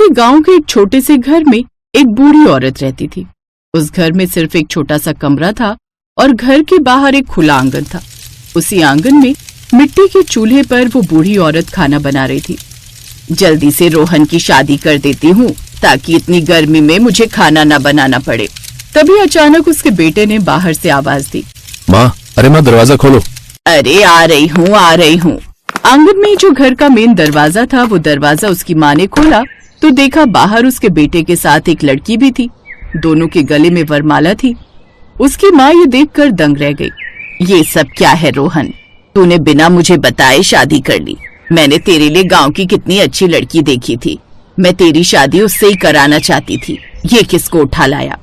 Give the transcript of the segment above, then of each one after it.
के गांव के एक छोटे से घर में एक बूढ़ी औरत रहती थी। उस घर में सिर्फ एक छोटा सा कमरा था और घर के बाहर एक खुला आंगन था। उसी आंगन में मिट्टी के चूल्हे पर वो बूढ़ी औरत खाना बना रही थी। जल्दी से रोहन की शादी कर देती हूँ ताकि इतनी गर्मी में मुझे खाना न बनाना पड़े। तभी अचानक उसके बेटे ने बाहर से आवाज दी, माँ, अरे माँ, दरवाजा खोलो। अरे आ रही हूँ। आंगन में जो घर का मेन दरवाजा था, वो दरवाजा उसकी माँ ने खोला तो देखा बाहर उसके बेटे के साथ एक लड़की भी थी। दोनों के गले में वरमाला थी। उसकी माँ ये देखकर दंग रह गई। ये सब क्या है रोहन? तूने बिना मुझे बताए शादी कर ली। मैंने तेरे लिए गांव की कितनी अच्छी लड़की देखी थी। मैं तेरी शादी उससे ही कराना चाहती थी। ये किसको उठा लाया?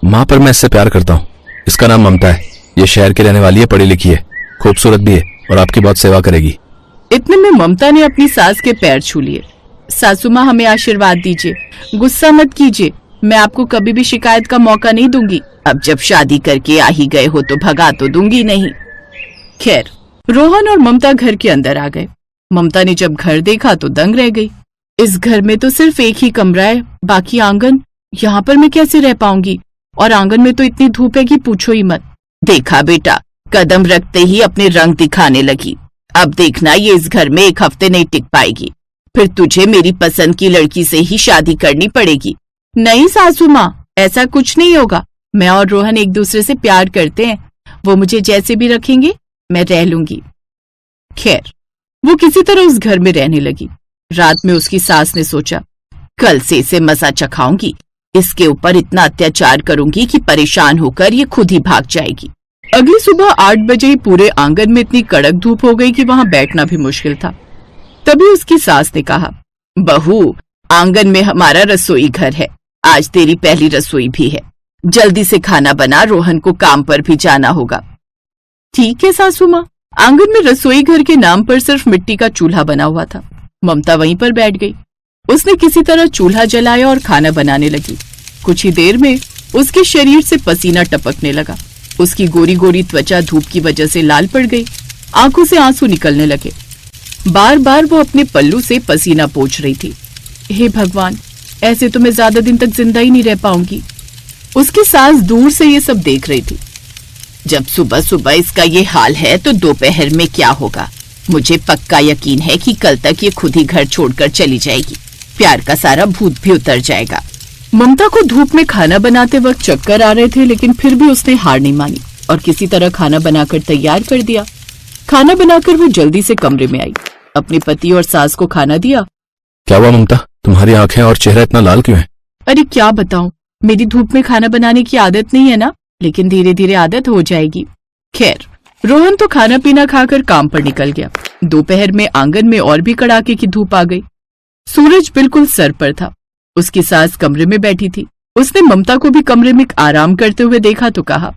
माँ, पर मैं इससे प्यार करता हूँ। इसका नाम ममता है। ये शहर की रहने वाली है, पढ़ी लिखी है, खूबसूरत भी है और आपकी बहुत सेवा करेगी। इतने में ममता ने अपनी सास के पैर छू लिए। सासू माँ, हमें आशीर्वाद दीजिए, गुस्सा मत कीजिए, मैं आपको कभी भी शिकायत का मौका नहीं दूंगी। अब जब शादी करके आ ही गए हो तो भगा तो दूंगी नहीं। खैर, रोहन और ममता घर के अंदर आ गए। ममता ने जब घर देखा तो दंग रह गई। इस घर में तो सिर्फ एक ही कमरा है, बाकी आंगन, यहाँ पर मैं कैसे रह पाऊंगी? और आंगन में तो इतनी धूप है कि पूछो ही मत। देखा बेटा, कदम रखते ही अपने रंग दिखाने लगी। अब देखना, ये इस घर में एक हफ्ते नहीं टिक पाएगी। फिर तुझे मेरी पसंद की लड़की से ही शादी करनी पड़ेगी। नहीं सासू माँ, ऐसा कुछ नहीं होगा। मैं और रोहन एक दूसरे से प्यार करते हैं। वो मुझे जैसे भी रखेंगे मैं रह लूंगी। खैर, वो किसी तरह उस घर में रहने लगी। रात में उसकी सास ने सोचा, कल से इसे मजा चखाऊंगी। इसके ऊपर इतना अत्याचार करूंगी कि परेशान होकर ये खुद ही भाग जाएगी। अगली सुबह 8 बजे ही पूरे आंगन में इतनी कड़क धूप हो गई कि वहां बैठना भी मुश्किल था। तभी उसकी सास ने कहा, बहू, आंगन में हमारा रसोई घर है। आज तेरी पहली रसोई भी है। जल्दी से खाना बना, रोहन को काम पर भी जाना होगा। ठीक है सासू माँ। आंगन में रसोई घर के नाम पर सिर्फ मिट्टी का चूल्हा बना हुआ था। ममता वहीं पर बैठ गई। उसने किसी तरह चूल्हा जलाया और खाना बनाने लगी। कुछ ही देर में उसके शरीर से पसीना टपकने लगा। उसकी गोरी गोरी त्वचा धूप की वजह से लाल पड़ गई। आंखों से आंसू निकलने लगे। बार बार वो अपने पल्लू से पसीना पोंछ रही थी। हे भगवान, ऐसे तो मैं ज्यादा दिन तक जिंदा ही नहीं रह पाऊंगी। उसकी सास दूर से ये सब देख रही थी। जब सुबह सुबह इसका ये हाल है तो दोपहर में क्या होगा? मुझे पक्का यकीन है कि कल तक ये खुद ही घर छोड़कर चली जाएगी। प्यार का सारा भूत भी उतर जाएगा। ममता को धूप में खाना बनाते वक्त चक्कर आ रहे थे, लेकिन फिर भी उसने हार नहीं मानी और किसी तरह खाना बनाकर तैयार कर दिया। खाना बनाकर वो जल्दी से कमरे में आई, अपने पति और सास को खाना दिया। क्या हुआ ममता, तुम्हारी आंखें और चेहरा इतना लाल क्यों है? अरे क्या बताऊं, मेरी धूप में खाना बनाने की आदत नहीं है ना, लेकिन धीरे धीरे आदत हो जाएगी। खैर, रोहन तो खाना पीना खाकर काम पर निकल गया। दोपहर में आंगन में और भी कड़ाके की धूप आ गई। सूरज बिल्कुल सर पर था। उसकी सास कमरे में बैठी थी। उसने ममता को भी कमरे में आराम करते हुए देखा तो कहा,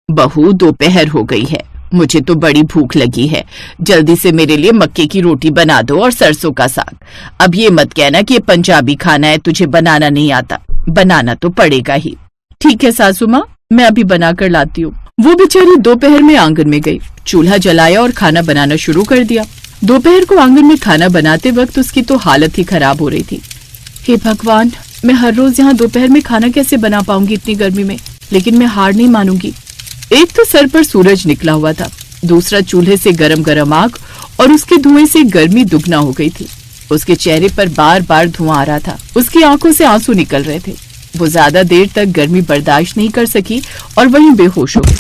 बहू, दोपहर हो गई है, मुझे तो बड़ी भूख लगी है। जल्दी से मेरे लिए मक्के की रोटी बना दो और सरसों का साग। अब ये मत कहना कि ये पंजाबी खाना है, तुझे बनाना नहीं आता। बनाना तो पड़ेगा ही। ठीक है सासू माँ, मैं अभी बनाकर लाती हूँ। वो बेचारी दोपहर में आंगन में गई, चूल्हा जलाया और खाना बनाना शुरू कर दिया। दोपहर को आंगन में खाना बनाते वक्त उसकी तो हालत ही खराब हो रही थी। हे भगवान, मैं हर रोज यहाँ दोपहर में खाना कैसे बना पाऊंगी इतनी गर्मी में? लेकिन मैं हार नहीं मानूंगी। एक तो सर पर सूरज निकला हुआ था, दूसरा चूल्हे से गरम गरम आग और उसके धुएं से गर्मी दुगना हो गई थी। उसके चेहरे पर बार बार धुआं आ रहा था। उसकी आंखों से आंसू निकल रहे थे। वो ज्यादा देर तक गर्मी बर्दाश्त नहीं कर सकी और वहीं बेहोश हो गई।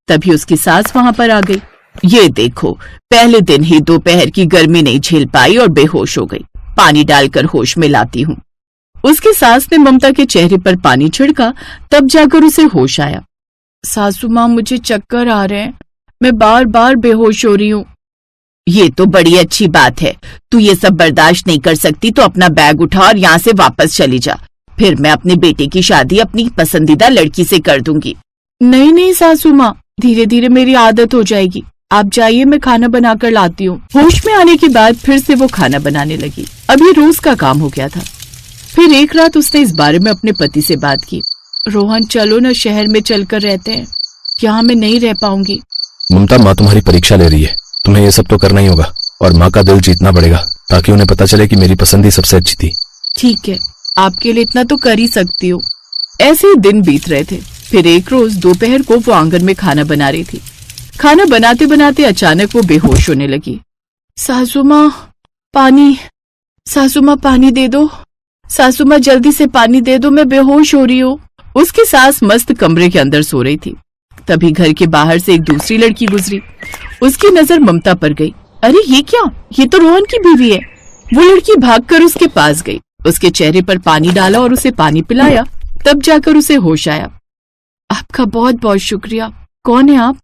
तभी उसकी सास वहां पर आ गई। ये देखो, पहले दिन ही दोपहर की गर्मी नहीं झेल पाई और बेहोश हो गई। पानी डालकर होश में लाती हूँ। उसकी सास ने ममता के चेहरे पर पानी छिड़का, तब जाकर उसे होश आया। सासू माँ, मुझे चक्कर आ रहे हैं, मैं बार बार बेहोश हो रही हूँ। ये तो बड़ी अच्छी बात है। तू ये सब बर्दाश्त नहीं कर सकती तो अपना बैग उठा और यहाँ से वापस चली जा। फिर मैं अपने बेटे की शादी अपनी पसंदीदा लड़की से कर दूंगी। नहीं नहीं सासू माँ, धीरे धीरे मेरी आदत हो जाएगी। आप जाइए, मैं खाना बनाकर लाती हूँ। होश में आने के बाद फिर से वो खाना बनाने लगी। अब ये रोज का काम हो गया था। फिर एक रात उसने इस बारे में अपने पति से बात की। रोहन, चलो ना, शहर में चलकर रहते हैं, यहाँ मैं नहीं रह पाऊंगी। ममता, माँ तुम्हारी परीक्षा ले रही है, तुम्हें ये सब तो करना ही होगा और माँ का दिल जीतना पड़ेगा ताकि उन्हें पता चले कि मेरी पसंद ही सबसे अच्छी थी। ठीक है, आपके लिए इतना तो कर ही सकती हूँ। ऐसे ही दिन बीत रहे थे। फिर एक रोज दोपहर को वो आंगन में खाना बना रही थी। खाना बनाते बनाते अचानक वो बेहोश होने लगी। सासू माँ पानी, सासू माँ पानी दे दो, सासू माँ जल्दी से पानी दे दो, मैं बेहोश हो रही हूँ। उसकी सास मस्त कमरे के अंदर सो रही थी। तभी घर के बाहर से एक दूसरी लड़की गुजरी। उसकी नजर ममता पर गई। अरे ये क्या, ये तो रोहन की बीवी है। वो लड़की भागकर उसके पास गई, उसके चेहरे पर पानी डाला और उसे पानी पिलाया। तब जाकर उसे होश आया। आपका बहुत बहुत शुक्रिया। कौन है आप?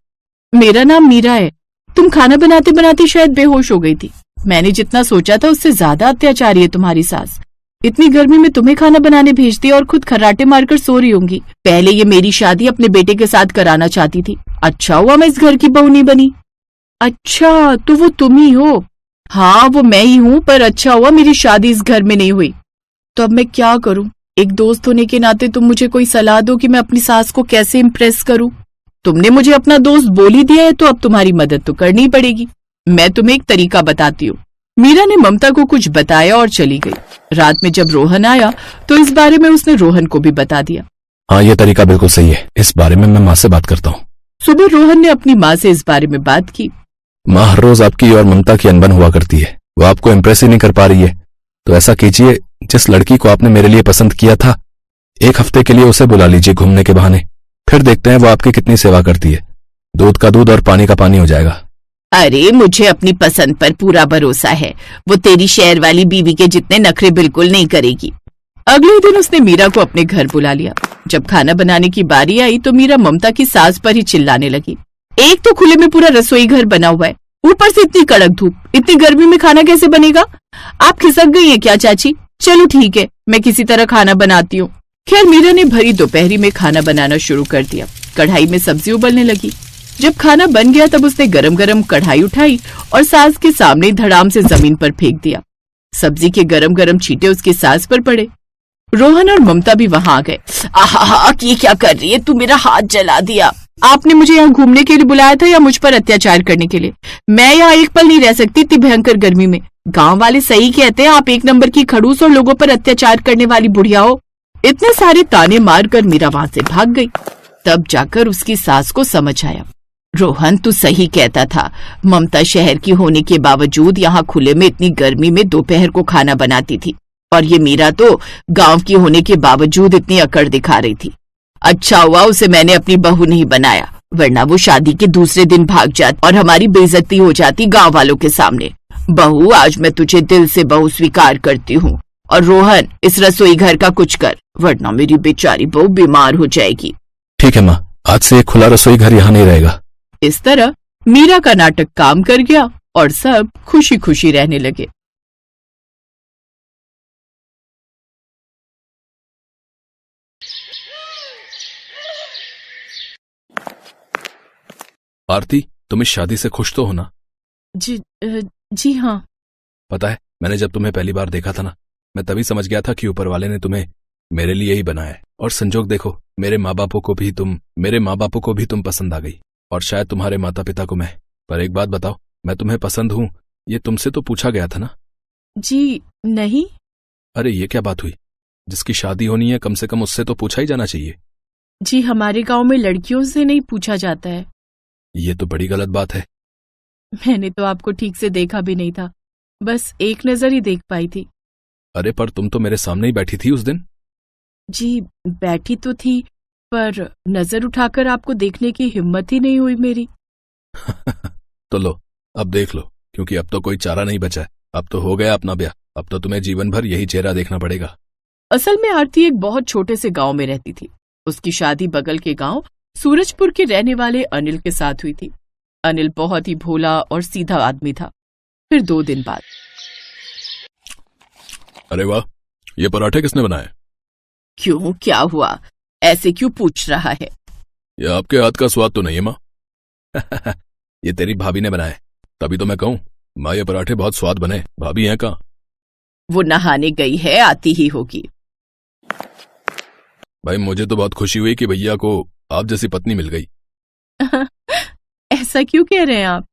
मेरा नाम मीरा है। तुम खाना बनाते बनाते शायद बेहोश हो गई थी। मैंने जितना सोचा था उससे ज्यादा अत्याचारी है तुम्हारी सास। इतनी गर्मी में तुम्हें खाना बनाने भेज दिया और खुद खर्राटे मारकर सो रही होंगी। पहले ये मेरी शादी अपने बेटे के साथ कराना चाहती थी। अच्छा हुआ मैं इस घर की बहू नहीं बनी। अच्छा, तो वो तुम ही हो? हाँ, वो मैं ही हूँ, पर अच्छा हुआ मेरी शादी इस घर में नहीं हुई। तो अब मैं क्या करूँ? एक दोस्त होने के नाते तुम मुझे कोई सलाह दो कि मैं अपनी सास को कैसे इम्प्रेस करूँ। तुमने मुझे अपना दोस्त बोल ही दिया है तो अब तुम्हारी मदद तो करनी ही पड़ेगी। मैं तुम्हें एक तरीका बताती हूँ। मीरा ने ममता को कुछ बताया और चली गई। रात में जब रोहन आया तो इस बारे में उसने रोहन को भी बता दिया। हाँ, ये तरीका बिल्कुल सही है। इस बारे में मैं माँ से बात करता हूँ। सुबह रोहन ने अपनी माँ से इस बारे में बात की। माँ हर रोज आपकी और ममता की अनबन हुआ करती है। वो आपको इम्प्रेस ही नहीं कर पा रही है। तो ऐसा कीजिए, जिस लड़की को आपने मेरे लिए पसंद किया था, एक हफ्ते के लिए उसे बुला लीजिए घूमने के बहाने। फिर देखते हैं वो आपकी कितनी सेवा करती है। दूध का दूध और पानी का पानी हो जाएगा। अरे मुझे अपनी पसंद पर पूरा भरोसा है। वो तेरी शहर वाली बीवी के जितने नखरे बिल्कुल नहीं करेगी। अगले दिन उसने मीरा को अपने घर बुला लिया। जब खाना बनाने की बारी आई तो मीरा ममता की सास पर ही चिल्लाने लगी। एक तो खुले में पूरा रसोई घर बना हुआ है, ऊपर से इतनी कड़क धूप, इतनी गर्मी में खाना कैसे बनेगा? आप खिसक गई हैं क्या चाची? चलो ठीक है, मैं किसी तरह खाना बनाती हूँ। खैर मीरा ने भरी दोपहरी में खाना बनाना शुरू कर दिया। कढ़ाई में सब्जी उबलने लगी। जब खाना बन गया तब उसने गरम गरम कढ़ाई उठाई और सास के सामने धड़ाम से जमीन पर फेंक दिया। सब्जी के गरम गरम छींटे उसके सास पर पड़े। रोहन और ममता भी वहां आ गए। आहा, ये क्या कर रही है तू? मेरा हाथ जला दिया। आपने मुझे यहाँ घूमने के लिए बुलाया था या मुझ पर अत्याचार करने के लिए? मैं यहाँ एक पल नहीं रह सकती इतनी भयंकर गर्मी में। गांव वाले सही कहते हैं, आप एक नंबर की खड़ूस और लोगों पर अत्याचार करने वाली बुढ़िया हो। इतने सारे ताने मारकर मीरा वहां से भाग गई। तब जाकर उसकी सास को समझ आया। रोहन तू सही कहता था। ममता शहर की होने के बावजूद यहाँ खुले में इतनी गर्मी में दोपहर को खाना बनाती थी, और ये मीरा तो गांव की होने के बावजूद इतनी अकड़ दिखा रही थी। अच्छा हुआ उसे मैंने अपनी बहू नहीं बनाया, वरना वो शादी के दूसरे दिन भाग जाती और हमारी बेइज्जती हो जाती गांव वालों के सामने। बहू, आज मैं तुझे दिल से बहू स्वीकार करती हूँ। और रोहन, इस रसोई घर का कुछ कर, वरना मेरी बेचारी बहू बीमार हो जाएगी। ठीक है माँ, आज से एक खुला रसोई घर यहाँ नहीं रहेगा। इस तरह मीरा का नाटक काम कर गया और सब खुशी खुशी रहने लगे। आरती, तुम इस शादी से खुश तो हो ना? जी हाँ। पता है, मैंने जब तुम्हें पहली बार देखा था ना, मैं तभी समझ गया था कि ऊपर वाले ने तुम्हें मेरे लिए ही बनाया है। और संजोग देखो, मेरे माँ बापों को भी तुम पसंद आ गई, और शायद तुम्हारे माता पिता को मैं। पर एक बात बताओ, मैं तुम्हें पसंद हूँ ये तुमसे तो पूछा गया था ना? जी नहीं। अरे ये क्या बात हुई? जिसकी शादी होनी है कम से कम उससे तो पूछा ही जाना चाहिए। जी हमारे गांव में लड़कियों से नहीं पूछा जाता है। ये तो बड़ी गलत बात है। मैंने तो आपको ठीक से देखा भी नहीं था, बस एक नजर ही देख पाई थी। अरे पर तुम तो मेरे सामने ही बैठी थी उस दिन। जी बैठी तो थी, पर नजर उठाकर आपको देखने की हिम्मत ही नहीं हुई मेरी। तो लो, अब देख लो, क्योंकि अब तो कोई चारा नहीं बचा है। अब तो हो गया अपना ब्याह। अब तो तुम्हें जीवन भर यही चेहरा देखना पड़ेगा। असल में आरती एक बहुत छोटे से गांव में रहती थी। उसकी शादी बगल के गांव सूरजपुर के रहने वाले अनिल के साथ हुई थी। अनिल बहुत ही भोला और सीधा आदमी था। फिर 2 दिन बाद। अरे वाह, ये पराठे किसने बनाए? क्यों, क्या हुआ? ऐसे क्यों पूछ रहा है? ये आपके हाथ का स्वाद तो नहीं है माँ? ये तेरी भाभी ने बनाए, तभी तो मैं कहूँ माँ ये पराठे बहुत स्वाद बने। भाभी हैं कहाँ? वो नहाने गई है, आती ही होगी। भाई मुझे तो बहुत खुशी हुई कि भैया को आप जैसी पत्नी मिल गई। ऐसा क्यों कह रहे हैं आप?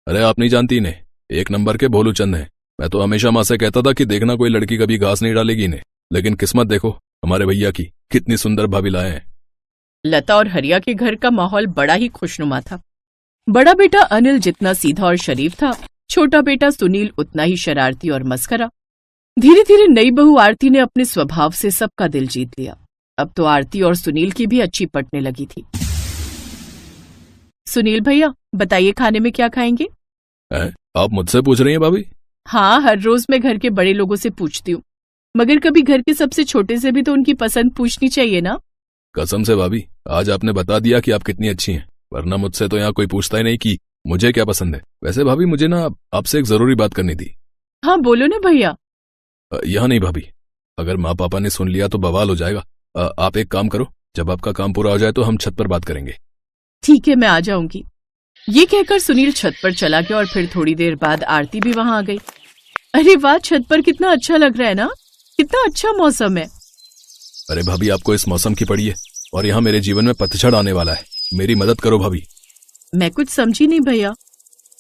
अरे आप नहीं जानती इन्हें, एक नंबर के भोलू चंद हैं। मैं तो हमेशा माँ से कहता था कि देखना कोई लड़की कभी घास नहीं डालेगी इन्हें। लेकिन किस्मत देखो हमारे भैया की, कितनी सुंदर भाभी लाए हैं। लता और हरिया के घर का माहौल बड़ा ही खुशनुमा था। बड़ा बेटा अनिल जितना सीधा और शरीफ था, छोटा बेटा सुनील उतना ही शरारती और मस्करा। धीरे धीरे नई बहू आरती ने अपने स्वभाव से सबका दिल जीत लिया। अब तो आरती और सुनील की भी अच्छी पटने लगी थी। सुनील भैया बताइए खाने में क्या खाएंगे? आप मुझसे पूछ रही हैं भाभी? हाँ, हर रोज मैं घर के बड़े लोगों से पूछती हूँ, मगर कभी घर के सबसे छोटे से भी तो उनकी पसंद पूछनी चाहिए ना। कसम से भाभी, आज आपने बता दिया कि आप कितनी अच्छी हैं, वरना मुझसे तो यहाँ कोई पूछता ही नहीं कि मुझे क्या पसंद है। वैसे भाभी मुझे ना आपसे एक जरूरी बात करनी थी। हाँ बोलो ना भैया। यहाँ नहीं भाभी, अगर माँ पापा ने सुन लिया तो बवाल हो जाएगा। आप एक काम करो, जब आपका काम पूरा हो जाए तो हम छत पर बात करेंगे। ठीक है, मैं आ जाऊंगी। ये कहकर सुनील छत पर चला गया और फिर थोड़ी देर बाद आरती भी वहां आ गई। अरे वाह, छत पर कितना अच्छा लग रहा है ना, कितना अच्छा मौसम है। अरे भाभी आपको इस मौसम की पड़ी है, और यहाँ मेरे जीवन में पतझड़ आने वाला है, मेरी मदद करो भाभी। मैं कुछ समझी नहीं भैया।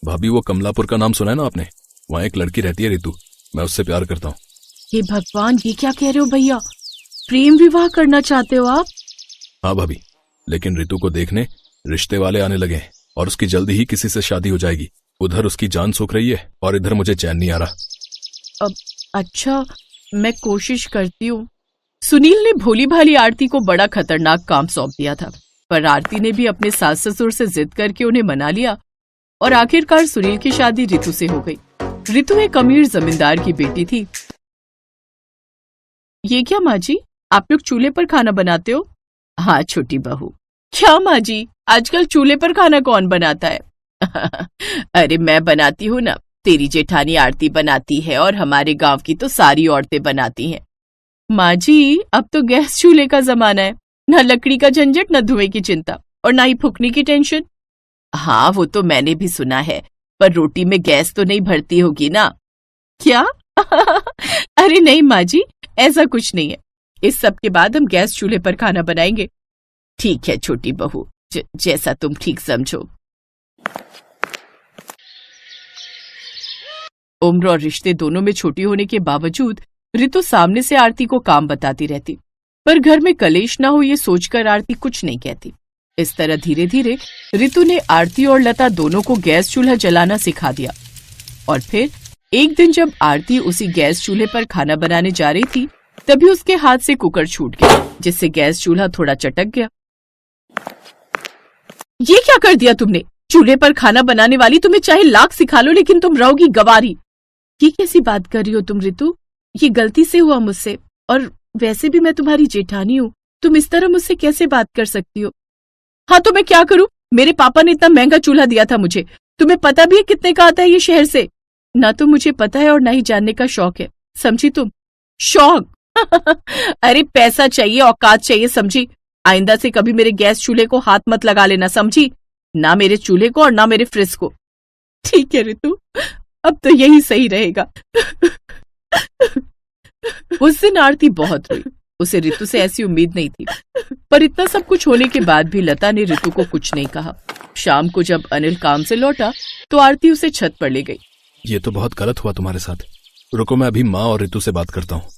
भाभी वो कमलापुर का नाम सुना है ना आपने? वहाँ एक लड़की रहती है रितु, मैं उससे प्यार करता हूँ। हे भगवान, ये क्या कह रहे हो भैया? प्रेम विवाह करना चाहते हो आप? हाँ भाभी, लेकिन रितु को देखने रिश्ते वाले आने लगे हैं और उसकी जल्दी ही किसी से शादी हो जाएगी। उधर उसकी जान सूख रही है और इधर मुझे चैन नहीं आ रहा। अब अच्छा, मैं कोशिश करती हूँ। सुनील ने भोली भाली आरती को बड़ा खतरनाक काम सौंप दिया था, पर आरती ने भी अपने सास ससुर से जिद करके उन्हें मना लिया और आखिरकार सुनील की शादी रितु से हो गई। रितु एक अमीर जमींदार की बेटी थी। ये क्या माँ जी, आप लोग चूल्हे पर खाना बनाते हो? हाँ छोटी बहू। क्या माँ जी, आजकल चूल्हे पर खाना कौन बनाता है? अरे मैं बनाती हूँ ना, तेरी जेठानी आरती बनाती है और हमारे गांव की तो सारी औरतें बनाती हैं। माँ जी, अब तो गैस चूल्हे का जमाना है, न लकड़ी का झंझट, न धुएं की चिंता और न ही फूकने की टेंशन। हाँ वो तो मैंने भी सुना है, पर रोटी में गैस तो नहीं भरती होगी ना? क्या? अरे नहीं माँ जी, ऐसा कुछ नहीं है। इस सब के बाद हम गैस चूल्हे पर खाना बनाएंगे। ठीक है छोटी बहू, जैसा तुम ठीक समझो। उम्र और रिश्ते दोनों में छोटी होने के बावजूद रितु सामने से आरती को काम बताती रहती, पर घर में कलेश ना हो ये सोचकर आरती कुछ नहीं कहती। इस तरह धीरे धीरे रितु ने आरती और लता दोनों को गैस चूल्हा जलाना सिखा दिया। और फिर एक दिन जब आरती उसी गैस चूल्हे पर खाना बनाने जा रही थी, तभी उसके हाथ से कुकर छूट गया, जिससे गैस चूल्हा थोड़ा चटक गया। ये क्या कर दिया तुमने? चूल्हे पर खाना बनाने वाली तुम्हें चाहे लाख सिखा लो, लेकिन तुम रहोगी गवारी। ये कैसी बात कर रही हो तुम रितु? ये गलती से हुआ मुझसे, और वैसे भी मैं तुम्हारी जेठानी हूँ, तुम इस तरह मुझसे कैसे बात कर सकती हो? हाँ तो मैं क्या करूँ? मेरे पापा ने इतना महंगा चूल्हा दिया था मुझे, तुम्हें पता भी है कितने का आता है ये शहर से? ना तो मुझे पता है और ना ही जानने का शौक है, समझी तुम? शौक? अरे पैसा चाहिए, औकात चाहिए, समझी? आइंदा से कभी मेरे गैस चूल्हे को हाथ मत लगा लेना, समझी? ना मेरे चूल्हे को और ना मेरे फ्रिज को। ठीक है रितु, अब तो यही सही रहेगा। उस दिन आरती बहुत रोई, उसे रितु से ऐसी उम्मीद नहीं थी, पर इतना सब कुछ होने के बाद भी लता ने रितु को कुछ नहीं कहा। शाम को जब अनिल काम से लौटा तो आरती उसे छत पर ले गई। ये तो बहुत गलत हुआ तुम्हारे साथ, रुको मैं अभी माँ और रितु से बात करता हूँ।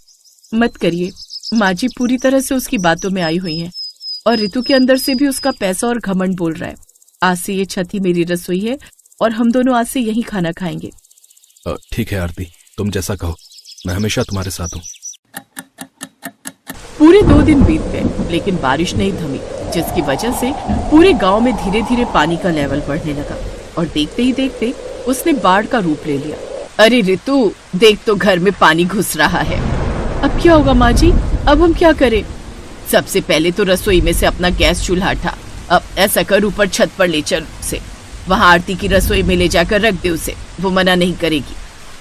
मत करिए, माँ जी पूरी तरह से उसकी बातों में आई हुई हैं, और रितु के अंदर से भी उसका पैसा और घमंड बोल रहा है। आज से ये छत ही मेरी रसोई है और हम दोनों आज से यही खाना खाएंगे। ठीक है आरती, तुम जैसा कहो, मैं हमेशा तुम्हारे साथ हूँ। पूरे 2 दिन बीत गए, लेकिन बारिश नहीं थमी, जिसकी वजह से पूरे गांव में धीरे धीरे पानी का लेवल बढ़ने लगा और देखते ही देखते उसने बाढ़ का रूप ले लिया। अरे रितु देख तो, घर में पानी घुस रहा है। अब क्या होगा माँ जी? अब हम क्या करें? सबसे पहले तो रसोई में से अपना गैस चूल्हा हटा। अब ऐसा कर, ऊपर छत पर ले चल उसे, वहाँ आरती की रसोई में ले जाकर रख दे उसे, वो मना नहीं करेगी।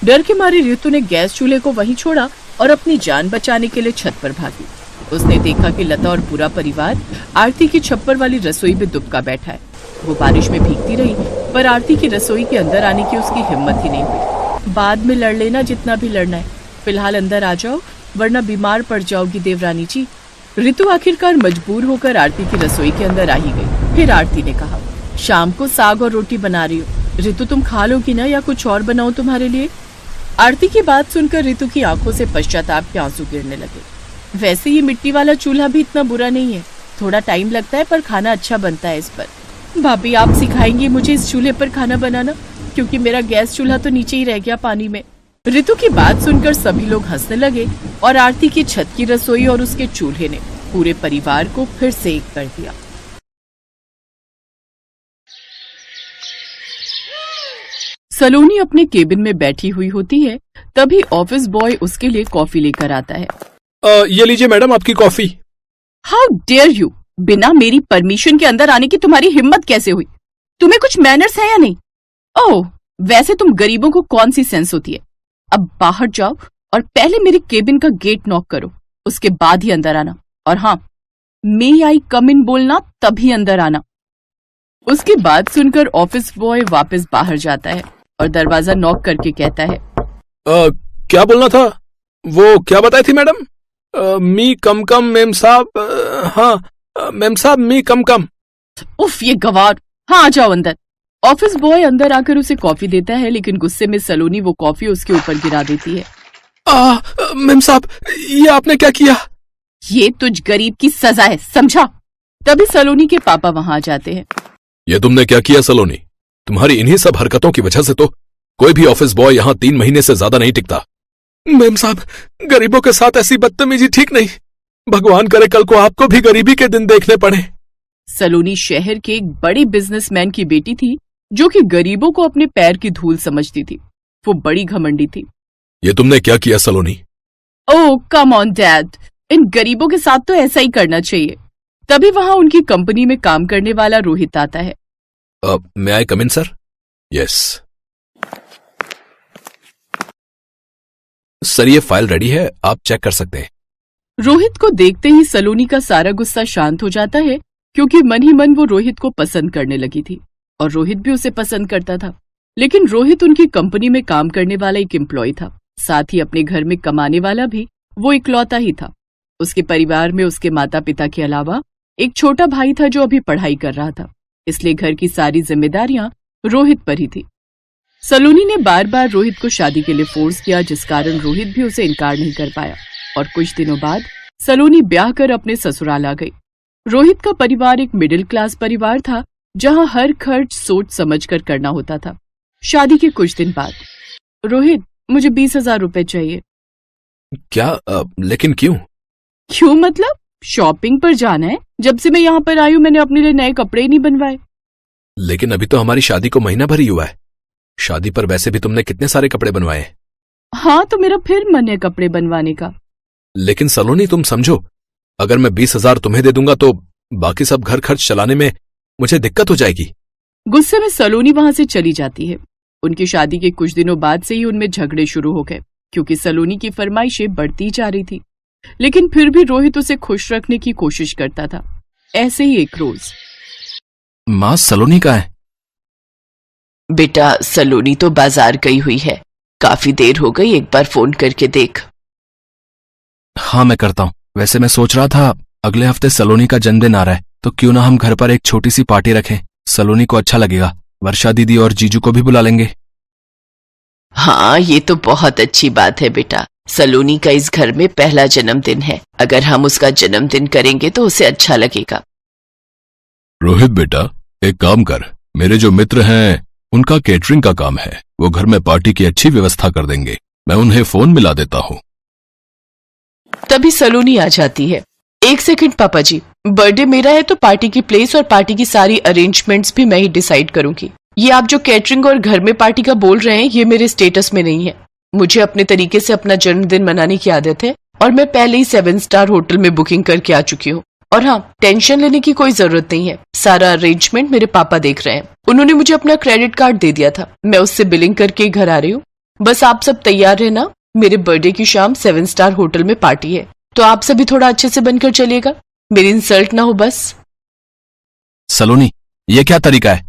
डर के मारे रितु ने गैस चूल्हे को वहीं छोड़ा और अपनी जान बचाने के लिए छत पर भागी। उसने देखा कि लता और पूरा परिवार आरती की छप्पर वाली रसोई में दुबका बैठा है। वो बारिश में भीगती रही, पर आरती की रसोई के अंदर आने की उसकी हिम्मत ही नहीं हुई। बाद में लड़ लेना जितना भी लड़ना है, फिलहाल अंदर आ जाओ, वरना बीमार पड़ जाओगी देवरानी जी। रितु आखिरकार मजबूर होकर आरती की रसोई के अंदर आ ही गई। फिर आरती ने कहा, शाम को साग और रोटी बना रही हूँ, रितु तुम खा लोगी ना, या कुछ और बनाऊं तुम्हारे लिए? आरती की बात सुनकर रितु की आंखों से पश्चाताप के आंसू गिरने लगे। वैसे ये मिट्टी वाला चूल्हा भी इतना बुरा नहीं है, थोड़ा टाइम लगता है पर खाना अच्छा बनता है इस पर। भाभी आप सिखाएंगी मुझे इस चूल्हे पर खाना बनाना, क्योंकि मेरा गैस चूल्हा तो नीचे ही रह गया पानी में। रितु की बात सुनकर सभी लोग हंसने लगे और आरती की छत की रसोई और उसके चूल्हे ने पूरे परिवार को फिर से एक कर दिया। सलोनी अपने केबिन में बैठी हुई होती है, तभी ऑफिस बॉय उसके लिए कॉफी लेकर आता है। ये लीजिए मैडम आपकी कॉफी। हाउ डेयर यू, बिना मेरी परमिशन के अंदर आने की तुम्हारी हिम्मत कैसे हुई? तुम्हें कुछ मैनर्स है या नहीं? ओह, वैसे तुम गरीबों को कौन सी सेंस होती है? अब बाहर जाओ और पहले मेरे केबिन का गेट नॉक करो, उसके बाद ही अंदर आना। और हाँ, मे आई कम इन बोलना, तभी अंदर आना। उसकी बात सुनकर ऑफिस बॉय वापस बाहर जाता है और दरवाजा नॉक करके कहता है, क्या बोलना था? वो क्या बताई थी मैडम? मी कम कम मेम साहब। हाँ मेम साहब, मी कम कम। उफ, ये गवार। हाँ, आ जाओ अंदर। ऑफिस बॉय अंदर आकर उसे कॉफी देता है, लेकिन गुस्से में सलोनी वो कॉफी उसके ऊपर गिरा देती है। मेम साहब, ये आपने क्या किया? ये तुझ गरीब की सजा है, समझा? तभी सलोनी के पापा वहां आ जाते हैं। ये तुमने क्या किया सलोनी? तुम्हारी इन्हीं सब हरकतों की वजह से तो कोई भी ऑफिस बॉय यहाँ 3 महीने से ज्यादा नहीं टिकता। मेम साहब, गरीबों के साथ ऐसी बदतमीजी ठीक नहीं। भगवान करे कल को आपको भी गरीबी के दिन देखने पड़े। सलोनी शहर के एक बड़े बिजनेसमैन की बेटी थी, जो कि गरीबों को अपने पैर की धूल समझती थी। वो बड़ी घमंडी थी। ये तुमने क्या किया सलोनी? ओह कम ऑन डैड, इन गरीबों के साथ तो ऐसा ही करना चाहिए। तभी वहां उनकी कंपनी में काम करने वाला रोहित आता है। मे आई कम इन सर? यस सर, ये फाइल रेडी है, आप चेक कर सकते हैं। रोहित को देखते ही सलोनी का सारा गुस्सा शांत हो जाता है, क्योंकि मन ही मन वो रोहित को पसंद करने लगी थी और रोहित भी उसे पसंद करता था। लेकिन रोहित उनकी कंपनी में काम करने वाला एक एम्प्लॉय था, साथ ही अपने घर में कमाने वाला भी वो इकलौता ही था। उसके परिवार में उसके माता पिता के अलावा एक छोटा भाई था जो अभी पढ़ाई कर रहा था, इसलिए घर की सारी जिम्मेदारियां रोहित पर ही थी। सलोनी ने बार बार रोहित को शादी के लिए फोर्स किया, जिस कारण रोहित भी उसे इनकार नहीं कर पाया और कुछ दिनों बाद सलोनी ब्याह कर अपने ससुराल आ गई। रोहित का परिवार एक मिडिल क्लास परिवार था, जहां हर खर्च सोच समझ कर करना होता था। शादी के कुछ दिन बाद, रोहित मुझे 20,000 रुपए चाहिए। क्या? लेकिन क्यों? क्यों मतलब? शॉपिंग पर जाना है। जब से मैं यहाँ पर आई हूँ मैंने अपने लिए नए कपड़े ही नहीं बनवाए। लेकिन अभी तो हमारी शादी को महीना भर ही हुआ है। शादी पर वैसे भी तुमने कितने सारे कपड़े बनवाए हैं। हाँ, तो मेरा फिर मन है कपड़े बनवाने का। लेकिन सलोनी तुम समझो, अगर मैं 20,000 तुम्हें दे दूंगा तो बाकी सब घर खर्च चलाने में मुझे दिक्कत हो जाएगी। गुस्से में सलोनी वहां से चली जाती है। उनकी शादी के कुछ दिनों बाद से ही उनमें झगड़े शुरू हो गए, क्योंकि सलोनी की फरमाइशें बढ़ती जा रही थी। लेकिन फिर भी रोहित उसे खुश रखने की कोशिश करता था। ऐसे ही एक रोज, माँ सलोनी कहाँ है? बेटा, सलोनी तो बाजार गई हुई है, काफी देर हो गई, एक बार फोन करके देख। हाँ मैं करता हूँ। वैसे मैं सोच रहा था अगले हफ्ते सलोनी का जन्मदिन आ रहा है, तो क्यों ना हम घर पर एक छोटी सी पार्टी रखें। सलोनी को अच्छा लगेगा। वर्षा दीदी और जीजू को भी बुला लेंगे। हाँ, ये तो बहुत अच्छी बात है बेटा। सलोनी का इस घर में पहला जन्मदिन है, अगर हम उसका जन्मदिन करेंगे तो उसे अच्छा लगेगा। रोहित बेटा, एक काम कर, मेरे जो मित्र हैं उनका केटरिंग का काम है, वो घर में पार्टी की अच्छी व्यवस्था कर देंगे। मैं उन्हें फोन मिला देता हूँ। तभी सलोनी आ जाती है। 1 सेकंड पापा जी, बर्थडे मेरा है तो पार्टी की प्लेस और पार्टी की सारी अरेंजमेंट्स भी मैं ही डिसाइड करूंगी। ये आप जो कैटरिंग और घर में पार्टी का बोल रहे हैं, ये मेरे स्टेटस में नहीं है। मुझे अपने तरीके से अपना जन्मदिन मनाने की आदत है और मैं पहले ही 7 स्टार होटल में बुकिंग करके आ चुकी हूँ। और हाँ, टेंशन लेने की कोई जरूरत नहीं है, सारा अरेंजमेंट मेरे पापा देख रहे हैं। उन्होंने मुझे अपना क्रेडिट कार्ड दे दिया था, मैं उससे बिलिंग करके घर आ रही हूँ। बस आप सब तैयार रहना, मेरे बर्थडे की शाम 7 स्टार होटल में पार्टी है, तो आप सभी थोड़ा अच्छे से बनकर चलिएगा, मेरी इंसल्ट ना हो बस। सलोनी, ये क्या तरीका है?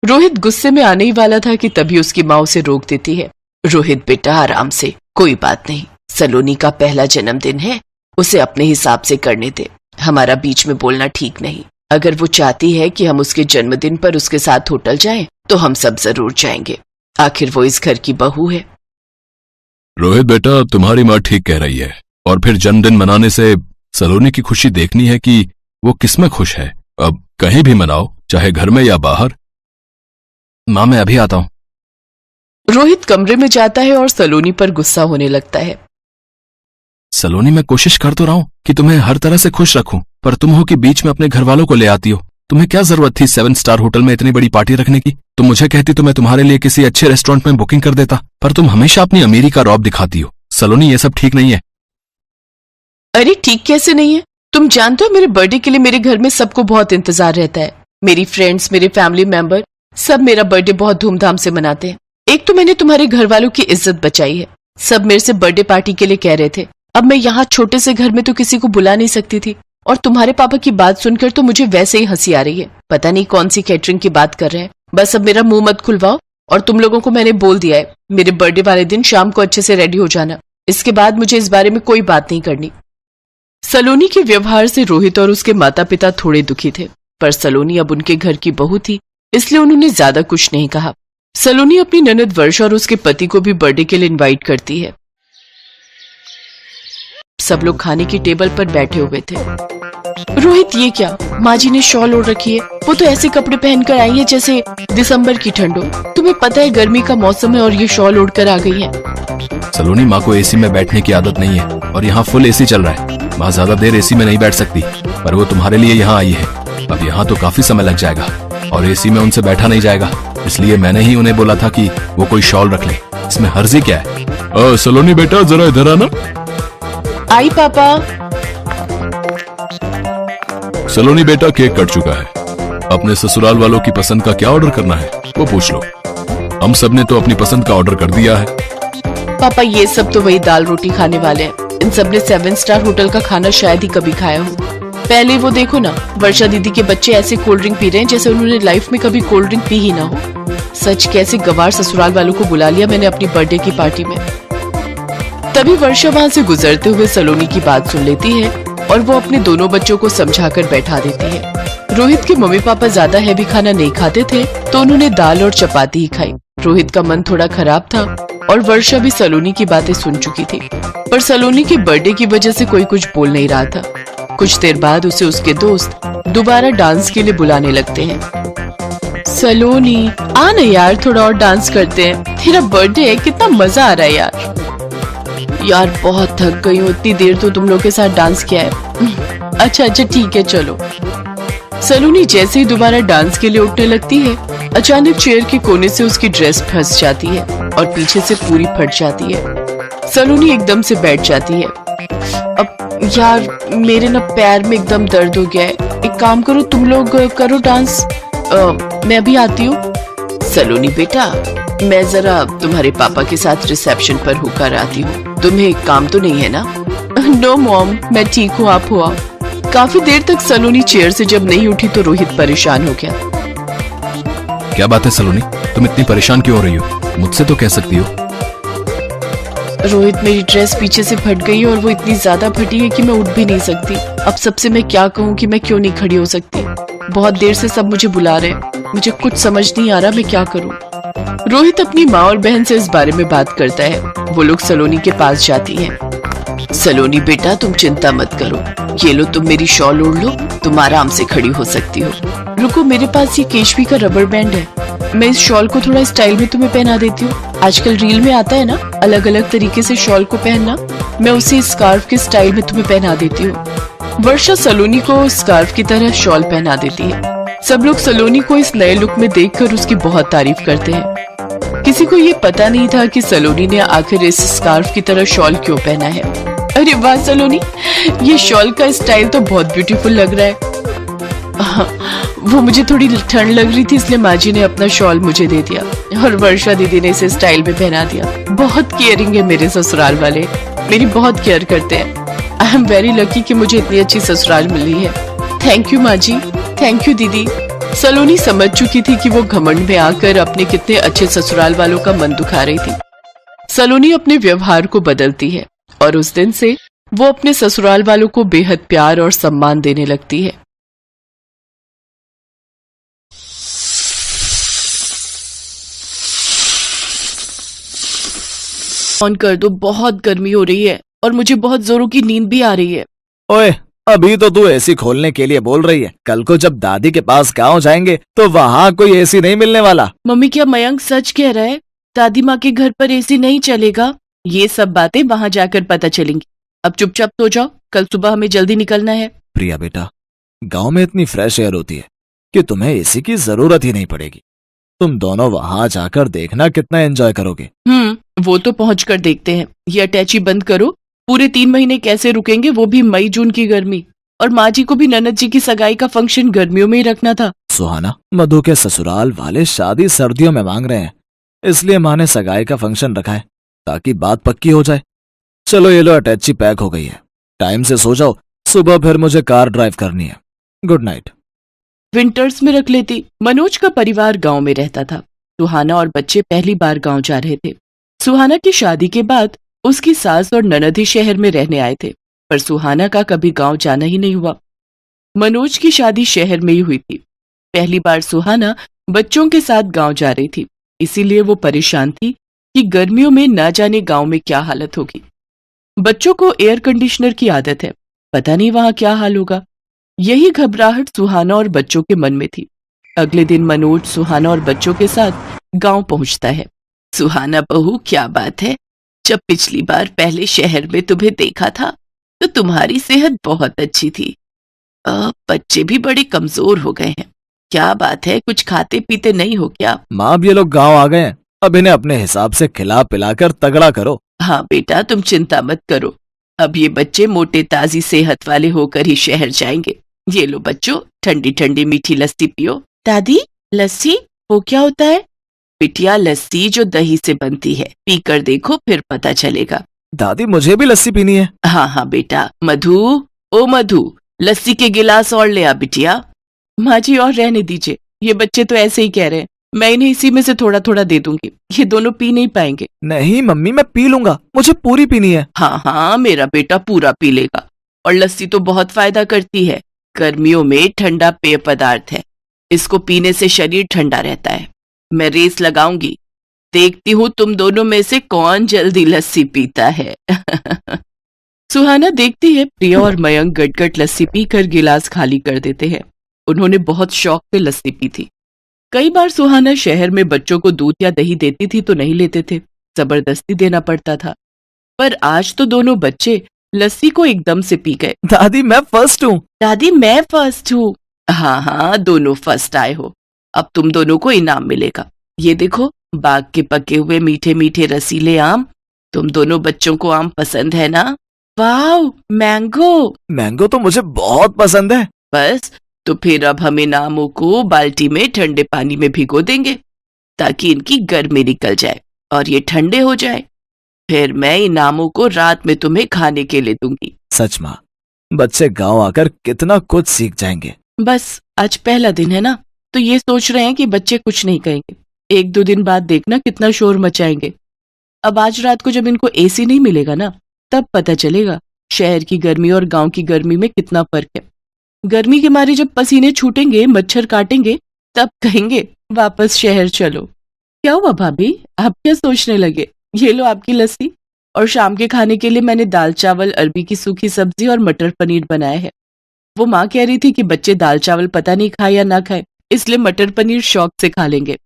रोहित गुस्से में आने ही वाला था कि तभी उसकी माँ उसे रोक देती है। रोहित बेटा, आराम से, कोई बात नहीं। सलोनी का पहला जन्मदिन है, उसे अपने हिसाब से करने दे, हमारा बीच में बोलना ठीक नहीं। अगर वो चाहती है कि हम उसके जन्मदिन पर उसके साथ होटल जाएं, तो हम सब जरूर जाएंगे, आखिर वो इस घर की बहू है। रोहित बेटा, तुम्हारी माँ ठीक कह रही है और फिर जन्मदिन मनाने से सलोनी की खुशी देखनी है कि वो किसमें खुश है। अब कहीं भी मनाओ, चाहे घर में या बाहर। माँ मैं अभी आता हूं। रोहित कमरे में जाता है और सलोनी पर गुस्सा होने लगता है। सलोनी मैं कोशिश कर तो रहा हूं कि तुम्हें हर तरह से खुश रखूं, पर तुम हो कि बीच में अपने घर वालों को ले आती हो। तुम्हें क्या जरूरत थी 7 स्टार होटल में इतनी बड़ी पार्टी रखने की? तुम मुझे कहती तो मैं तुम्हारे लिए किसी अच्छे रेस्टोरेंट में बुकिंग कर देता, पर तुम हमेशा अपनी अमीरी का रौब दिखाती हो। सलोनी ये सब ठीक नहीं है। अरे ठीक कैसे नहीं है? तुम जानते हो मेरे बर्थडे के लिए मेरे घर में सबको बहुत इंतजार रहता है। मेरी फ्रेंड्स, मेरे फैमिली मेंबर सब मेरा बर्थडे बहुत धूमधाम से मनाते हैं। एक तो मैंने तुम्हारे घर वालों की इज्जत बचाई है। सब मेरे से बर्थडे पार्टी के लिए कह रहे थे। अब मैं यहाँ छोटे से घर में तो किसी को बुला नहीं सकती थी, और तुम्हारे पापा की बात सुनकर तो मुझे वैसे ही हंसी आ रही है। पता नहीं कौन सी कैटरिंग की बात कर रहे हैं। बस अब मेरा मुंह मत खुलवाओ, और तुम लोगों को मैंने बोल दिया है मेरे बर्थडे वाले दिन शाम को अच्छे से रेडी हो जाना। इसके बाद मुझे इस बारे में कोई बात नहीं करनी। सलोनी के व्यवहार से रोहित और उसके माता पिता थोड़े दुखी थे, पर सलोनी अब उनके घर की बहू थी, इसलिए उन्होंने ज्यादा कुछ नहीं कहा। सलोनी अपनी ननद वर्षा और उसके पति को भी बर्थडे के लिए इनवाइट करती है। सब लोग खाने की टेबल पर बैठे हुए थे। रोहित ये क्या, माँ जी ने शॉल ओढ़ रखी है। वो तो ऐसे कपड़े पहनकर आई है जैसे दिसंबर की ठंड हो। तुम्हें पता है गर्मी का मौसम है और ये शॉल ओढ़कर आ गई है। सलोनी माँ को एसी में बैठने की आदत नहीं है, और यहाँ फुल एसी चल रहा है। माँ ज्यादा देर एसी में नहीं बैठ सकती, पर वो तुम्हारे लिए यहाँ आई है। अब यहाँ तो काफी समय लग जाएगा, और एसी में उनसे बैठा नहीं जाएगा, इसलिए मैंने ही उन्हें बोला था कि वो कोई शॉल रख ले। इसमें हर्जी क्या है? सलोनी बेटा जरा इधर आना। आई पापा। सलोनी बेटा केक कट चुका है। अपने ससुराल वालों की पसंद का क्या ऑर्डर करना है वो पूछ लो। हम सब ने तो अपनी पसंद का ऑर्डर कर दिया है। पापा ये सब तो वही दाल रोटी खाने वाले हैं। इन सब ने 7 स्टार होटल का खाना शायद ही कभी खाया हो। पहले वो देखो ना, वर्षा दीदी के बच्चे ऐसे कोल्ड ड्रिंक पी रहे हैं जैसे उन्होंने लाइफ में कभी कोल्ड ड्रिंक पी ही ना हो। सच कैसे गवार ससुराल वालों को बुला लिया मैंने अपनी बर्थडे की पार्टी में। तभी वर्षा वहां से गुजरते हुए सलोनी की बात सुन लेती है और वो अपने दोनों बच्चों को समझाकर बैठा देती है। रोहित के मम्मी पापा ज्यादा हैवी खाना नहीं खाते थे, तो उन्होंने दाल और चपाती ही खाई। रोहित का मन थोड़ा खराब था और वर्षा भी सलोनी की बातें सुन चुकी थी, पर सलोनी के बर्थडे की वजह से कोई कुछ बोल नहीं रहा था। कुछ देर बाद उसे उसके दोस्त दोबारा डांस के लिए बुलाने लगते हैं। सलोनी आ ना यार, थोड़ा और डांस करते हैं, तेरा बर्थडे है, कितना मजा आ रहा है यार। यार बहुत थक गई हूँ, इतनी देर तो तुम लोग के साथ डांस किया है। अच्छा ठीक है चलो। सलोनी जैसे ही दोबारा डांस के लिए उठने लगती है, अचानक चेयर के कोने से उसकी ड्रेस फंस जाती है और पीछे से पूरी फट जाती है। सलोनी एकदम से बैठ जाती है। अब यार मेरे ना पैर में एकदम दर्द हो गया है, एक काम करो तुम लोग करो डांस, मैं अभी आती हूँ। सलोनी बेटा मैं जरा तुम्हारे पापा के साथ रिसेप्शन पर होकर आती हूँ, तुम्हें काम तो नहीं है ना? नो मॉम मैं ठीक हूँ, आप हो आओ। काफी देर तक सलोनी चेयर से जब नहीं उठी तो रोहित परेशान हो गया। क्या बात है सलोनी, तुम इतनी परेशान क्यों हो रही हो? मुझसे तो कह सकती हो। रोहित मेरी ड्रेस पीछे से फट गई है और वो इतनी ज्यादा फटी है कि मैं उठ भी नहीं सकती। अब सबसे मैं क्या कहूँ कि मैं क्यों नहीं खड़ी हो सकती? बहुत देर से सब मुझे बुला रहे हैं, मुझे कुछ समझ नहीं आ रहा मैं क्या करूँ। रोहित अपनी माँ और बहन से इस बारे में बात करता है। वो लोग सलोनी के पास जाती हैं। सलोनी बेटा तुम चिंता मत करो, ये लो तुम मेरी शॉल ओढ़ लो, तुम आराम से खड़ी हो सकती हो। रुको मेरे पास ये केशवी का रबर बैंड है, मैं इस शॉल को थोड़ा स्टाइल में तुम्हें पहना देती हूँ। आजकल रील में आता है ना अलग अलग तरीके से शॉल को पहनना, मैं उसे स्कार्फ के स्टाइल में तुम्हें पहना देती हूँ। वर्षा सलोनी को स्कार्फ की तरह शॉल पहना देती है। सब लोग सलोनी को इस नए लुक में देखकर उसकी बहुत तारीफ करते हैं। किसी को ये पता नहीं था कि सलोनी ने आखिर इस स्कार्फ की तरह शॉल क्यों पहना है। अरे वाह सलोनी, ये शॉल का स्टाइल तो बहुत ब्यूटीफुल लग रहा है। वो मुझे थोड़ी ठंड लग रही थी इसलिए माँ जी ने अपना शॉल मुझे दे दिया और वर्षा दीदी ने इसे स्टाइल में पहना दिया। बहुत केयरिंग है मेरे ससुराल वाले, मेरी बहुत केयर करते हैं। आई एम वेरी लकी कि मुझे इतनी अच्छी ससुराल मिली है। थैंक यू माँ जी, थैंक यू दीदी। सलोनी समझ चुकी थी कि वो घमंड में आकर अपने कितने अच्छे ससुराल वालों का मन दुखा रही थी। सलोनी अपने व्यवहार को बदलती है और उस दिन से वो अपने ससुराल वालों को बेहद प्यार और सम्मान देने लगती है। ऑन कर दो, बहुत गर्मी हो रही है। और मुझे बहुत जोरों की नींद भी आ रही है। ओए, अभी तो तू एसी खोलने के लिए बोल रही है, कल को जब दादी के पास गांव जाएंगे तो वहाँ कोई एसी नहीं मिलने वाला। मम्मी, क्या मयंक सच कह रहा है? दादी माँ के घर पर एसी नहीं चलेगा? ये सब बातें वहाँ जाकर पता चलेंगी। अब चुपचाप सो जाओ, कल सुबह हमें जल्दी निकलना है। प्रिया बेटा, गांव में इतनी फ्रेश एयर होती है कि तुम्हें एसी की जरूरत ही नहीं पड़ेगी। तुम दोनों वहां जाकर देखना कितना एंजॉय करोगे। वो तो पहुँच कर देखते हैं। ये अटैची बंद करो। पूरे 3 महीने कैसे रुकेंगे, वो भी मई जून की गर्मी। और माँ जी को भी ननद जी की सगाई का फंक्शन गर्मियों में ही रखना था। सुहाना, मधु के ससुराल वाले शादी सर्दियों में मांग रहे हैं, इसलिए माँ ने सगाई का फंक्शन रखा है ताकि बात पक्की हो जाए। चलो ये लो, अटैची पैक हो गई है, टाइम से सो जाओ, सुबह फिर मुझे कार ड्राइव करनी है। Good night. विंटर्स में रख लेती। मनोज का परिवार गांव में रहता था। सुहाना और बच्चे पहली बार गांव जा रहे थे। सुहाना की शादी के बाद उसकी सास और ननद ही शहर में रहने आए थे, पर सुहाना का कभी गांव जाना ही नहीं हुआ। मनोज की शादी शहर में ही हुई थी। पहली बार सुहाना बच्चों के साथ गांव जा रही थी, इसीलिए वो परेशान थी कि गर्मियों में ना जाने गांव में क्या हालत होगी। बच्चों को एयर कंडीशनर की आदत है, पता नहीं वहां क्या हाल होगा। यही घबराहट सुहाना और बच्चों के मन में थी। अगले दिन मनोज सुहाना और बच्चों के साथ गांव पहुंचता है। सुहाना बहू, क्या बात है, जब पिछली बार पहले शहर में तुम्हें देखा था तो तुम्हारी सेहत बहुत अच्छी थी। बच्चे भी बड़े कमजोर हो गए हैं। क्या बात है, कुछ खाते पीते नहीं हो क्या? माँ, अब ये लोग गांव आ गए हैं, अब इन्हें अपने हिसाब से खिला पिलाकर तगड़ा करो। हाँ बेटा, तुम चिंता मत करो। अब ये बच्चे मोटे ताजी सेहत वाले होकर ही शहर जाएंगे। ये लो बच्चों, ठंडी ठंडी मीठी लस्सी पियो। दादी, लस्सी वो क्या होता है? बिटिया, लस्सी जो दही से बनती है, पीकर देखो फिर पता चलेगा। दादी, मुझे भी लस्सी पीनी है। हाँ हाँ बेटा। मधु, ओ मधु, लस्सी के गिलास और ले आ बिटिया। माँ जी, और रहने दीजिए, ये बच्चे तो ऐसे ही कह रहे हैं, मैं इन्हें इसी में से थोड़ा थोड़ा दे दूंगी, ये दोनों पी नहीं पाएंगे। नहीं मम्मी, मैं पी लूंगा, मुझे पूरी पीनी है। हाँ हाँ, मेरा बेटा पूरा पी लेगा। और लस्सी तो बहुत फायदा करती है, गर्मियों में ठंडा पेय पदार्थ है, इसको पीने से शरीर ठंडा रहता है। मैं रेस लगाऊंगी, देखती हूँ तुम दोनों में से कौन जल्दी लस्सी पीता है। सुहाना देखती है प्रिया और मयंक गटगट लस्सी पीकर गिलास खाली कर देते हैं। उन्होंने बहुत शौक से लस्सी पी थी। कई बार सुहाना शहर में बच्चों को दूध या दही देती थी तो नहीं लेते थे, जबरदस्ती देना पड़ता था। पर आज तो दोनों बच्चे लस्सी को एकदम से पी गए। दादी, मैं फर्स्ट हूँ। दादी, मैं फर्स्ट हूँ। हाँ हाँ, दोनों फर्स्ट आए हो। अब तुम दोनों को इनाम मिलेगा। ये देखो, बाग के पके हुए मीठे मीठे रसीले आम। तुम दोनों बच्चों को आम पसंद है ना? वाव, मैंगो। मैंगो तो मुझे बहुत पसंद है। बस, तो फिर अब हम इन आमों को बाल्टी में ठंडे पानी में भिगो देंगे ताकि इनकी गर्मी निकल जाए और ये ठंडे हो जाए। फिर मैं इन आमों को रात में तुम्हें खाने के लिए दूंगी। सच माँ, बच्चे गांव आकर कितना कुछ सीख जाएंगे। बस, आज पहला दिन है ना, तो ये सोच रहे हैं कि बच्चे कुछ नहीं कहेंगे। 1-2 दिन बाद देखना कितना शोर मचाएंगे। अब आज रात को जब इनको एसी नहीं मिलेगा ना, तब पता चलेगा शहर की गर्मी और गांव की गर्मी में कितना फर्क है। गर्मी के मारे जब पसीने छूटेंगे, मच्छर काटेंगे, तब कहेंगे वापस शहर चलो। क्या हुआ भाभी, आप क्या सोचने लगे? ये लो आपकी लस्सी। और शाम के खाने के लिए मैंने दाल चावल, अरबी की सूखी सब्जी और मटर पनीर बनाया है। वो माँ कह रही थी कि बच्चे दाल चावल पता नहीं खाए या ना खाए, इसलिए मटर पनीर शौक से खा लेंगे।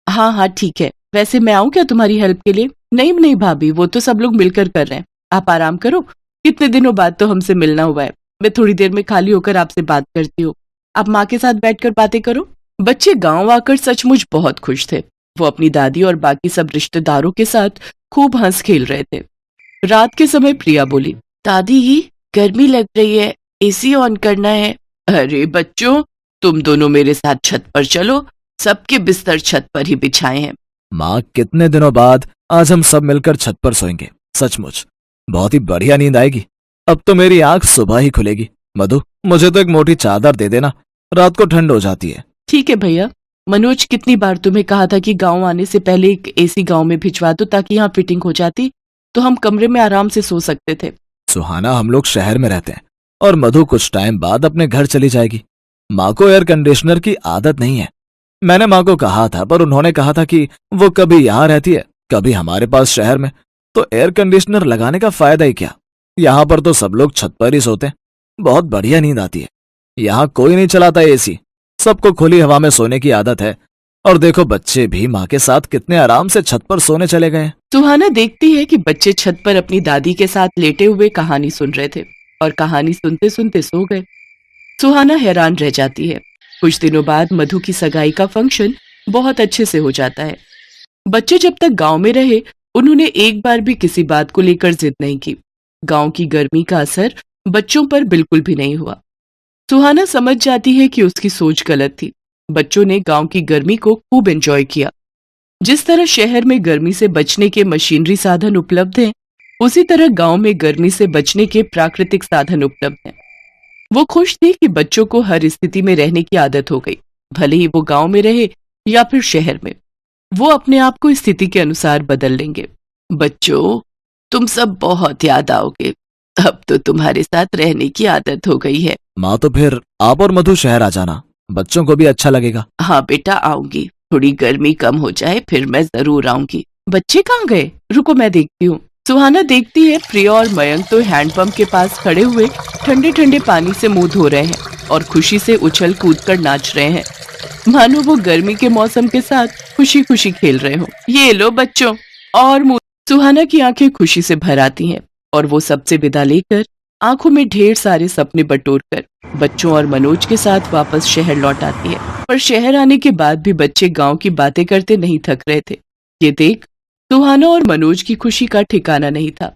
हाँ हाँ ठीक है, वैसे मैं आऊँ क्या तुम्हारी हेल्प के लिए? नहीं नहीं भाभी, वो तो सब लोग मिलकर कर रहे हैं, आप आराम करो। कितने दिनों बाद तो हमसे मिलना हुआ है। मैं थोड़ी देर में खाली होकर आपसे बात करती हूँ, आप माँ के साथ बैठकर बातें करो। बच्चे गांव आकर सचमुच बहुत खुश थे। वो अपनी दादी और बाकी सब रिश्तेदारों के साथ खूब हंस खेल रहे थे। रात के समय प्रिया बोली, दादी गर्मी लग रही है, एसी ऑन करना है। अरे बच्चों, तुम दोनों मेरे साथ छत पर चलो, सबके बिस्तर छत पर ही बिछाए हैं। माँ, कितने दिनों बाद आज हम सब मिलकर छत पर सोएंगे। सचमुच बहुत ही बढ़िया नींद आएगी। अब तो मेरी आंख सुबह ही खुलेगी। मधु, मुझे तो एक मोटी चादर दे देना, रात को ठंड हो जाती है। ठीक है भैया। मनोज, कितनी बार तुम्हें कहा था कि गांव आने से पहले एक एसी गांव में भिजवा दो ताकि यहाँ फिटिंग हो जाती तो हम कमरे में आराम से सो सकते थे। सुहाना, हम लोग शहर में रहते हैं और मधु कुछ टाइम बाद अपने घर चली जाएगी। माँ को एयर कंडीशनर की आदत नहीं है। मैंने माँ को कहा था, पर उन्होंने कहा था कि वो कभी यहाँ रहती है, कभी हमारे पास शहर में, तो एयर कंडीशनर लगाने का फायदा ही क्या। यहाँ पर तो सब लोग छत पर ही सोते हैं। बहुत बढ़िया नींद आती है। यहाँ कोई नहीं चलाता एसी, सबको खुली हवा में सोने की आदत है। और देखो बच्चे भी माँ के साथ कितने आराम से छत पर सोने चले गए हैं। सुहाना देखती है कि बच्चे छत पर अपनी दादी के साथ लेटे हुए कहानी सुन रहे थे और कहानी सुनते सुनते सो गए। सुहाना हैरान रह जाती है। कुछ दिनों बाद मधु की सगाई का फंक्शन बहुत अच्छे से हो जाता है। बच्चे जब तक गांव में रहे उन्होंने एक बार भी किसी बात को लेकर जिद नहीं की। गांव की गर्मी का असर बच्चों पर बिल्कुल भी नहीं हुआ। सुहाना समझ जाती है कि उसकी सोच गलत थी। बच्चों ने गांव की गर्मी को खूब एंजॉय किया। जिस तरह शहर में गर्मी से बचने के मशीनरी साधन उपलब्ध हैं, उसी तरह गांव में गर्मी से बचने के प्राकृतिक साधन उपलब्ध हैं। वो खुश थी कि बच्चों को हर स्थिति में रहने की आदत हो गई, भले ही वो गांव में रहे या फिर शहर में। वो अपने आप को स्थिति के अनुसार बदल लेंगे। बच्चों, तुम सब बहुत याद आओगे। अब तो तुम्हारे साथ रहने की आदत हो गई है। माँ तो फिर आप और मधु शहर आ जाना, बच्चों को भी अच्छा लगेगा। हाँ बेटा, आऊंगी। थोड़ी गर्मी कम हो जाए फिर मैं जरूर आऊंगी। बच्चे कहाँ गए? रुको मैं देखती हूँ। सुहाना देखती है प्रिया और मयंक तो हैंडपंप के पास खड़े हुए ठंडे ठंडे पानी से मुंह धो रहे हैं और खुशी से उछल कूद कर नाच रहे हैं, मानो वो गर्मी के मौसम के साथ खुशी खुशी खेल रहे हो। ये लो बच्चों और मुंह। सुहाना की आंखें खुशी से भर आती हैं और वो सबसे विदा लेकर आंखों में ढेर सारे सपने बटोरकर बच्चों और मनोज के साथ वापस शहर लौट आती है। पर शहर आने के बाद भी बच्चे गांव की बातें करते नहीं थक रहे थे। ये देख सुहाना और मनोज की खुशी का ठिकाना नहीं था।